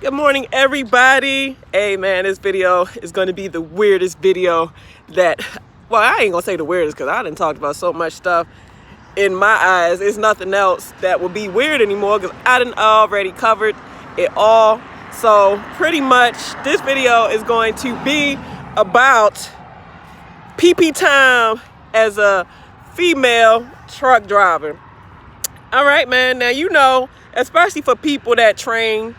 Good morning, everybody. Hey man, this video is going to be the weirdest video that, well, I ain't gonna say the weirdest because I done talked about so much stuff. In my eyes, it's nothing else that will be weird anymore because I done already covered it all. So pretty much this video is going to be about pee-pee time as a female truck driver. All right, man. Now, you know, especially for people that train,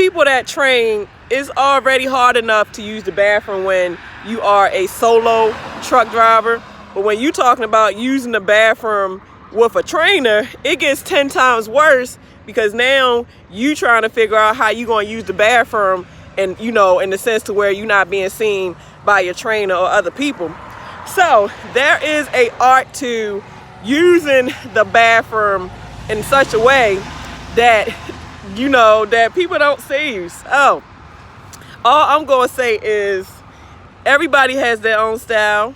it's already hard enough to use the bathroom when you are a solo truck driver. But when you're talking about using the bathroom with a trainer, it gets 10 times worse because now you trying to figure out how you going to use the bathroom and, you know, in the sense to where you're not being seen by your trainer or other people. So there is a art to using the bathroom in such a way that, you know, that people don't see you. So all I'm going to say is everybody has their own style.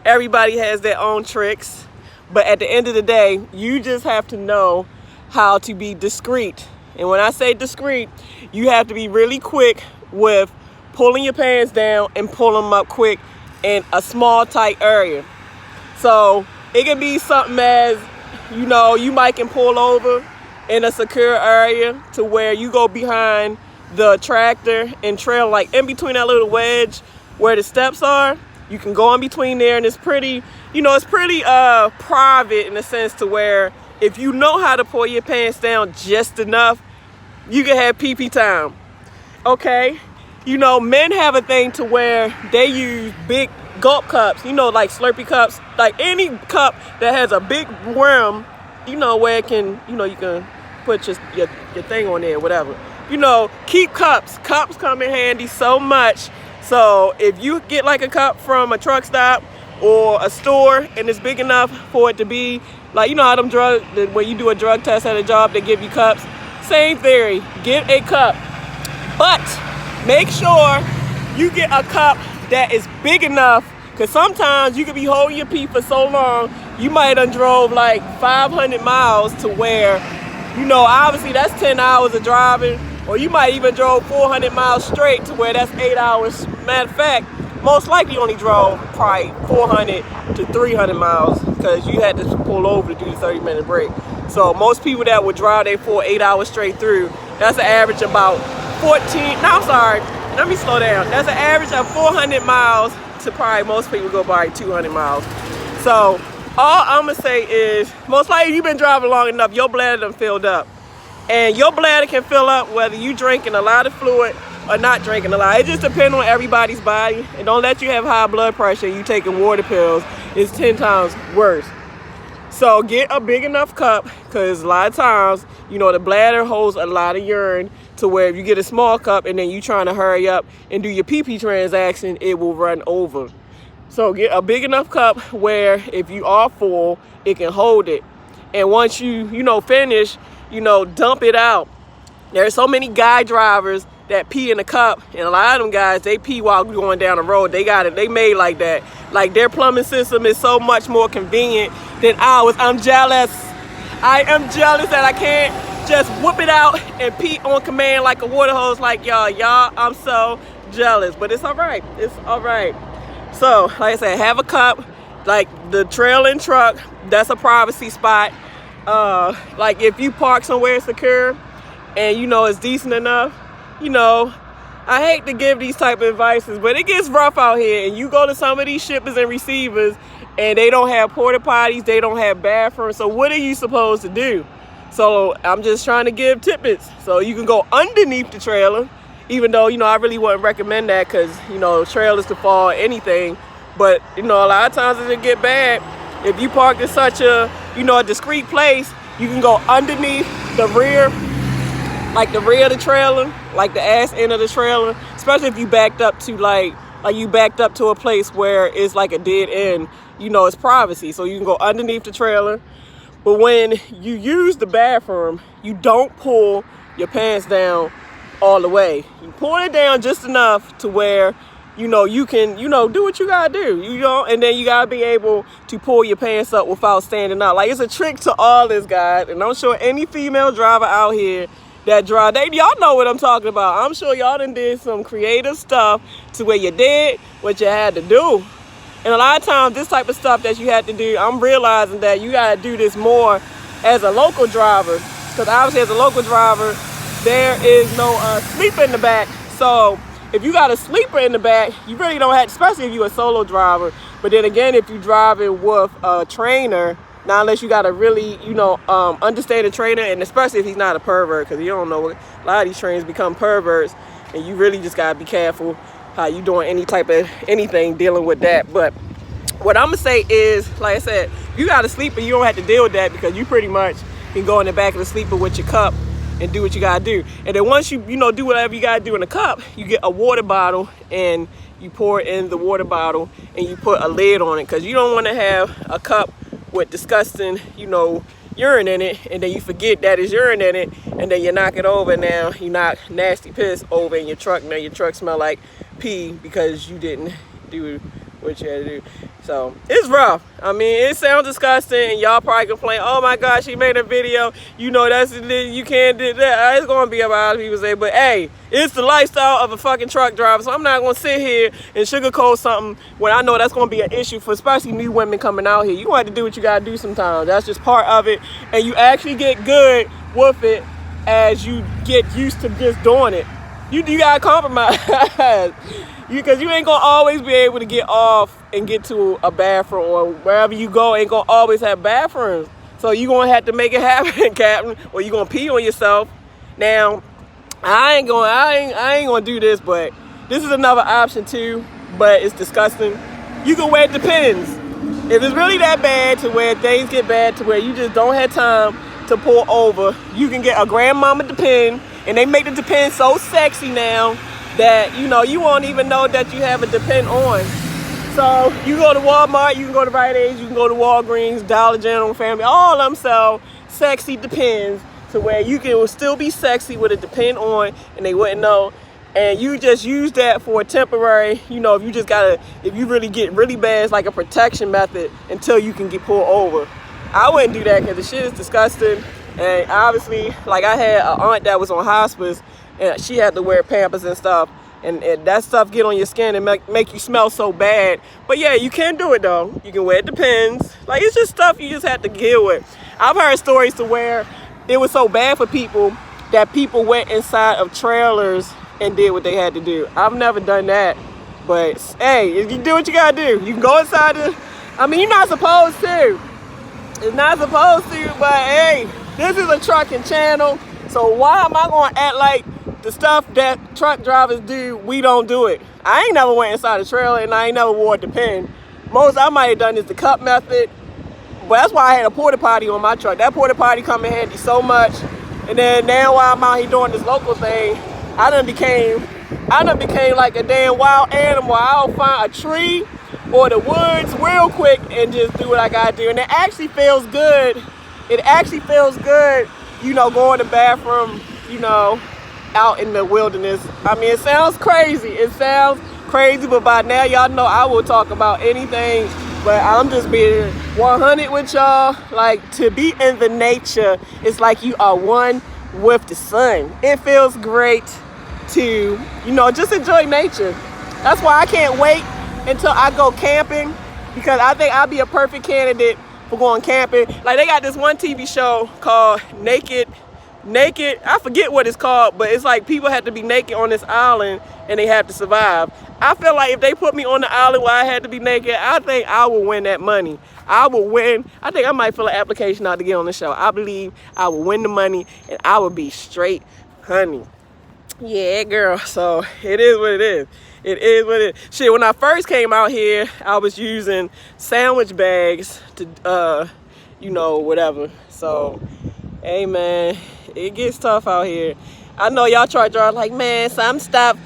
Everybody has their own tricks. But at the end of the day, you just have to know how to be discreet. And when I say discreet, you have to be really quick with pulling your pants down and pull them up quick in a small, tight area. So it can be something as, you know, you might can pull over in a secure area to where you go behind the tractor and trail, like in between that little wedge where the steps are. You can go in between there, and it's pretty, you know, it's pretty private in the sense to where if you know how to pull your pants down just enough, you can have pee-pee time. Okay? You know, men have a thing to where they use big gulp cups, you know, like Slurpee cups, like any cup that has a big rim, you know, where it can, you know, you can put your thing on there, whatever. You know, keep cups. Cups come in handy so much. So if you get like a cup from a truck stop or a store and it's big enough for it to be, like, you know how them when you do a drug test at a job, they give you cups. Same theory, get a cup. But make sure you get a cup that is big enough, because sometimes you could be holding your pee for so long, you might have drove like 500 miles to where, you know, obviously that's 10 hours of driving, or you might even drove 400 miles straight to where that's 8 hours. Matter of fact, most likely you only drove probably 400 to 300 miles because you had to pull over to do the 30-minute break. So most people that would drive they 8 hours straight through, that's an average about 14, no, I'm sorry, let me slow down. That's an average of 400 miles to probably most people go by 200 miles. So all I'm gonna say is, most likely you've been driving long enough, your bladder done filled up. And your bladder can fill up whether you drinking a lot of fluid or not drinking a lot. It just depends on everybody's body. And don't let you have high blood pressure, you taking water pills, it's 10 times worse. So get a big enough cup, because a lot of times, you know, the bladder holds a lot of urine to where if you get a small cup and then you trying to hurry up and do your pee-pee transaction, it will run over. So get a big enough cup where if you are full, it can hold it. And once you know, finish, you know, dump it out. There's so many guy drivers that pee in a cup, and a lot of them guys, they pee while going down the road. They got it, they made like that. Like their plumbing system is so much more convenient than ours. I'm jealous. I am jealous that I can't just whip it out and pee on command like a water hose like y'all. I'm so jealous, but it's all right. It's all right. So, like I said, have a cup. Like the trailing truck, that's a privacy spot. Like if you park somewhere secure and you know it's decent enough, you know, I hate to give these type of advices, but it gets rough out here, and you go to some of these shippers and receivers and they don't have porta potties, they don't have bathrooms. So what are you supposed to do? So I'm just trying to give tidbits. So you can go underneath the trailer, even though, you know, I really wouldn't recommend that because, you know, trailers could fall or anything. But, you know, a lot of times it get bad. If you park in such a, you know, a discreet place, you can go underneath the rear, like the rear of the trailer, like the ass end of the trailer, especially if you backed up to like you backed up to a place where it's like a dead end, you know, it's privacy. So you can go underneath the trailer. But when you use the bathroom, you don't pull your pants down all the way. You pull it down just enough to where, you know, you can, you know, do what you gotta do, you know, and then you gotta be able to pull your pants up without standing up. Like, it's a trick to all this, guys, and I'm sure any female driver out here, that drive. Y'all know what I'm talking about. I'm sure y'all done did some creative stuff to where you did what you had to do. And a lot of times, this type of stuff that you had to do, I'm realizing that you got to do this more as a local driver. Because obviously, as a local driver, there is no sleeper in the back. So if you got a sleeper in the back, you really don't have, especially if you're a solo driver. But then again, if you're driving with a trainer, now unless you got to really, understand the trainer, and especially if he's not a pervert, because you don't know, a lot of these trainers become perverts, and you really just got to be careful how you doing any type of anything dealing with that. But what I'm going to say is, like I said, you got a sleeper, you don't have to deal with that, because you pretty much can go in the back of the sleeper with your cup and do what you gotta do. And then once you do whatever you gotta do in the cup, you get a water bottle and you pour it in the water bottle and you put a lid on it, because you don't want to have a cup with disgusting urine in it, and then you forget that it's urine in it, and then you knock it over, and now you knock nasty piss over in your truck. Now your truck smell like pee because you didn't do what you had to do. So it's rough. I mean, it sounds disgusting, and y'all probably complain, oh my gosh, she made a video, that's you can't do that. It's gonna be about people say, but hey, it's the lifestyle of a fucking truck driver, so I'm not gonna sit here and sugarcoat something when I know that's gonna be an issue for especially new women coming out here. You gonna have to do what you gotta do sometimes. That's just part of it, and you actually get good with it as you get used to just doing it. You gotta compromise. Because you ain't gonna always be able to get off and get to a bathroom, or wherever you go ain't gonna always have bathrooms. So you gonna have to make it happen, Captain, or you gonna pee on yourself. Now, I ain't gonna do this, but this is another option too, but it's disgusting. You can wear it depends. If it's really that bad to where things get bad to where you just don't have time to pull over, you can get a grandmama Depend, and they make the Depend so sexy now that you won't even know that you have a Depend on. So you go to Walmart, you can go to Rite Aid, you can go to Walgreens, Dollar General, Family, all of them sell sexy Depends to where you can still be sexy with a Depend on and they wouldn't know. And you just use that for a temporary, if you really get really bad, it's like a protection method until you can get pulled over. I wouldn't do that because the shit is disgusting. And obviously, like I had an aunt that was on hospice, and she had to wear Pampers and stuff, and that stuff get on your skin and make you smell so bad. But yeah, you can do it though. You can wear it Depends. Like, it's just stuff you just have to deal with. I've heard stories to where it was so bad for people that people went inside of trailers and did what they had to do. I've never done that, but hey, if you do what you gotta do, you can go inside you're not supposed to. It's not supposed to, but hey, this is a trucking channel, so why am I gonna act like the stuff that truck drivers do, we don't do it? I ain't never went inside a trailer, and I ain't never wore a Depend. Most I might have done is the cup method, but that's why I had a port-a-potty on my truck. That port-a-potty come in handy so much. And then now while I'm out here doing this local thing, I done became like a damn wild animal. I'll find a tree or the woods real quick and just do what I gotta do. And it actually feels good. It actually feels good, going to the bathroom, out in the wilderness. I mean, it sounds crazy. But by now y'all know I will talk about anything. But I'm just being 100 with y'all. Like, to be in the nature, it's like you are one with the sun. It feels great to, just enjoy nature. That's why I can't wait until I go camping, because I think I'll be a perfect candidate for going camping. Like, they got this one TV show called Naked. I forget what it's called, but it's like people have to be naked on this island and they have to survive. I feel like if they put me on the island where I had to be naked, I think I will win that money. I will win. I think I might fill an application out to get on the show. I believe I will win the money and I will be straight honey. Yeah, girl. So it is what it is. It is what it is. Shit, when I first came out here, I was using sandwich bags to, whatever. So, hey, man, it gets tough out here. I know y'all try to draw like, man, some stuff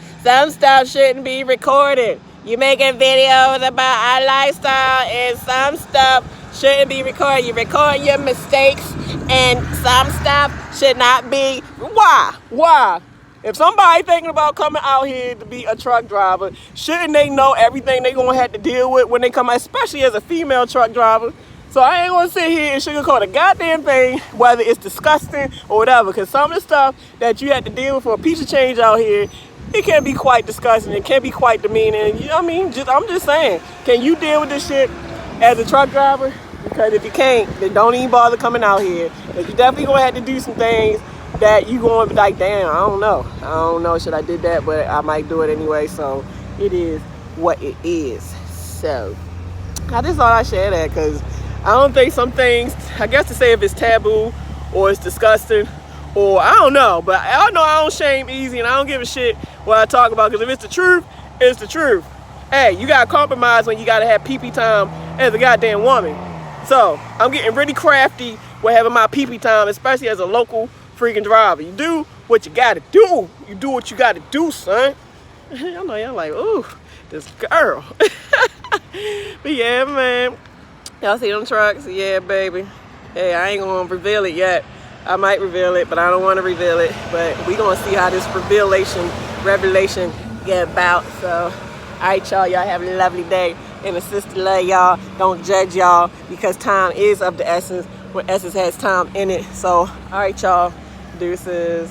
shouldn't be recorded. You making videos about our lifestyle, and some stuff shouldn't be recorded. You record your mistakes, and some stuff should not be. Why? If somebody thinking about coming out here to be a truck driver, shouldn't they know everything they gonna have to deal with when they come out, especially as a female truck driver? So I ain't gonna sit here and sugarcoat a goddamn thing, whether it's disgusting or whatever, because some of the stuff that you have to deal with for a piece of change out here, it can be quite disgusting. It can be quite demeaning. You know what I mean? I'm just saying, can you deal with this shit as a truck driver? Because if you can't, then don't even bother coming out here. Because you definitely gonna have to do some things that you gonna be like, damn, I don't know, should I did that? But I might do it anyway. So it is what it is. So I just thought I'd share that, because I don't think some things, I guess to say if it's taboo or it's disgusting or I don't know, but I know I don't shame easy and I don't give a shit what I talk about, because if it's the truth, it's the truth. Hey, you gotta compromise when you gotta have pee-pee time as a goddamn woman. So I'm getting really crafty with having my pee-pee time, especially as a local freaking driver. You do what you gotta do. You do what you gotta do, son. I know y'all like, ooh, this girl. But yeah, man. Y'all see them trucks? Yeah, baby. Hey, I ain't gonna reveal it yet. I might reveal it, but I don't want to reveal it. But we gonna see how this revelation get about. So, all right, y'all have a lovely day. And a sister love y'all. Don't judge y'all, because time is of the essence when essence has time in it. So, all right, y'all. Deuces.